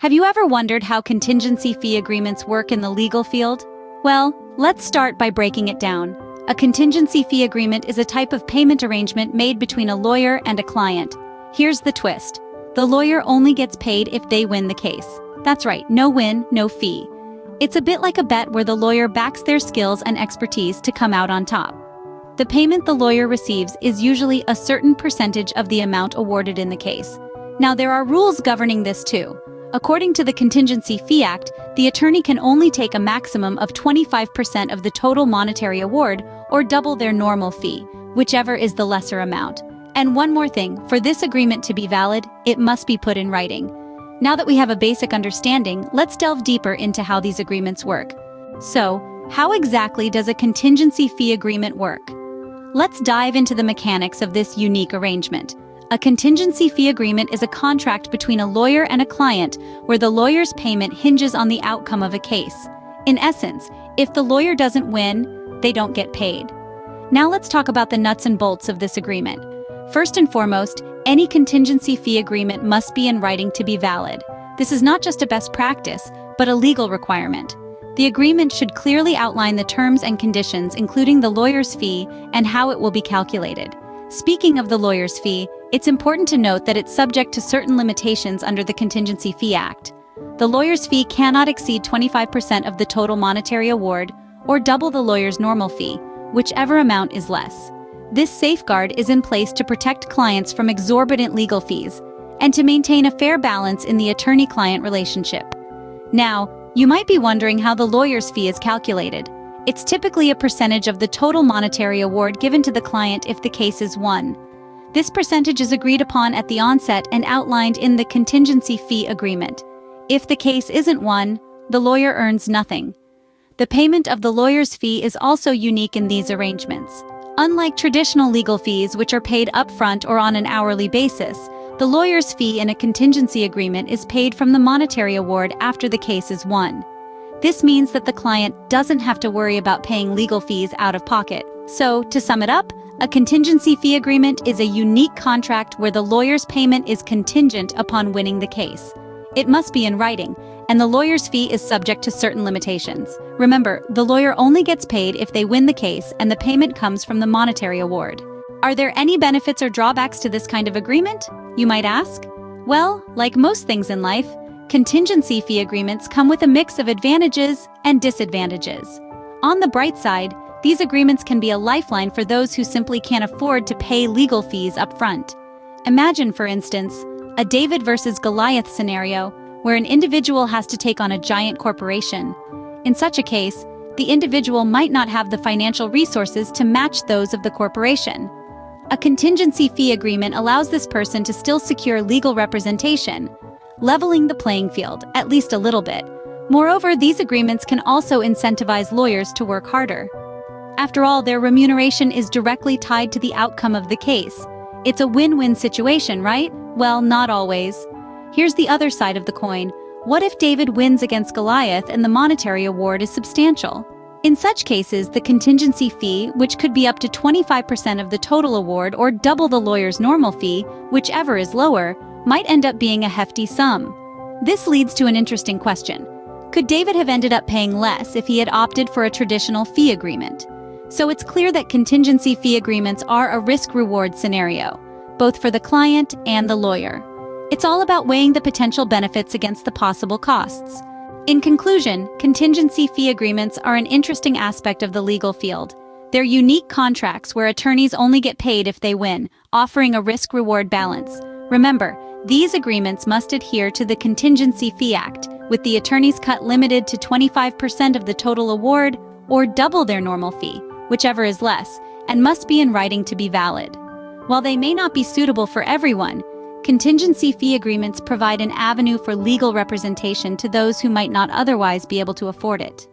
Have you ever wondered how contingency fee agreements work in the legal field? Well, let's start by breaking it down. A contingency fee agreement is a type of payment arrangement made between a lawyer and a client. Here's the twist. The lawyer only gets paid if they win the case. That's right, no win, no fee. It's a bit like a bet where the lawyer backs their skills and expertise to come out on top. The payment the lawyer receives is usually a certain percentage of the amount awarded in the case. Now, there are rules governing this too. According to the Contingency Fee Act, the attorney can only take a maximum of 25% of the total monetary award or double their normal fee, whichever is the lesser amount. And one more thing, for this agreement to be valid, it must be put in writing. Now that we have a basic understanding, let's delve deeper into how these agreements work. So, how exactly does a contingency fee agreement work? Let's dive into the mechanics of this unique arrangement. A contingency fee agreement is a contract between a lawyer and a client where the lawyer's payment hinges on the outcome of a case. In essence, if the lawyer doesn't win, they don't get paid. Now let's talk about the nuts and bolts of this agreement. First and foremost, any contingency fee agreement must be in writing to be valid. This is not just a best practice, but a legal requirement. The agreement should clearly outline the terms and conditions, including the lawyer's fee and how it will be calculated. Speaking of the lawyer's fee, it's important to note that it's subject to certain limitations under the Contingency Fee Act. The lawyer's fee cannot exceed 25% of the total monetary award or double the lawyer's normal fee, whichever amount is less. This safeguard is in place to protect clients from exorbitant legal fees and to maintain a fair balance in the attorney-client relationship. Now, you might be wondering how the lawyer's fee is calculated. It's typically a percentage of the total monetary award given to the client if the case is won. This percentage is agreed upon at the onset and outlined in the contingency fee agreement. If the case isn't won, the lawyer earns nothing. The payment of the lawyer's fee is also unique in these arrangements. Unlike traditional legal fees, which are paid upfront or on an hourly basis, the lawyer's fee in a contingency agreement is paid from the monetary award after the case is won. This means that the client doesn't have to worry about paying legal fees out of pocket. So, to sum it up, a contingency fee agreement is a unique contract where the lawyer's payment is contingent upon winning the case. It must be in writing, and the lawyer's fee is subject to certain limitations. Remember, the lawyer only gets paid if they win the case, and the payment comes from the monetary award. Are there any benefits or drawbacks to this kind of agreement, you might ask? Well, like most things in life, contingency fee agreements come with a mix of advantages and disadvantages. On the bright side, these agreements can be a lifeline for those who simply can't afford to pay legal fees up front. Imagine, for instance, a David versus Goliath scenario where an individual has to take on a giant corporation. In such a case, the individual might not have the financial resources to match those of the corporation. A contingency fee agreement allows this person to still secure legal representation, leveling the playing field, at least a little bit. Moreover, these agreements can also incentivize lawyers to work harder. After all, their remuneration is directly tied to the outcome of the case. It's a win-win situation, right? Well, not always. Here's the other side of the coin. What if David wins against Goliath and the monetary award is substantial? In such cases, the contingency fee, which could be up to 25% of the total award or double the lawyer's normal fee, whichever is lower, might end up being a hefty sum. This leads to an interesting question. Could David have ended up paying less if he had opted for a traditional fee agreement? So it's clear that contingency fee agreements are a risk-reward scenario, both for the client and the lawyer. It's all about weighing the potential benefits against the possible costs. In conclusion, contingency fee agreements are an interesting aspect of the legal field. They're unique contracts where attorneys only get paid if they win, offering a risk-reward balance. Remember, these agreements must adhere to the Contingency Fee Act, with the attorney's cut limited to 25% of the total award or double their normal fee, whichever is less, and must be in writing to be valid. While they may not be suitable for everyone, contingency fee agreements provide an avenue for legal representation to those who might not otherwise be able to afford it.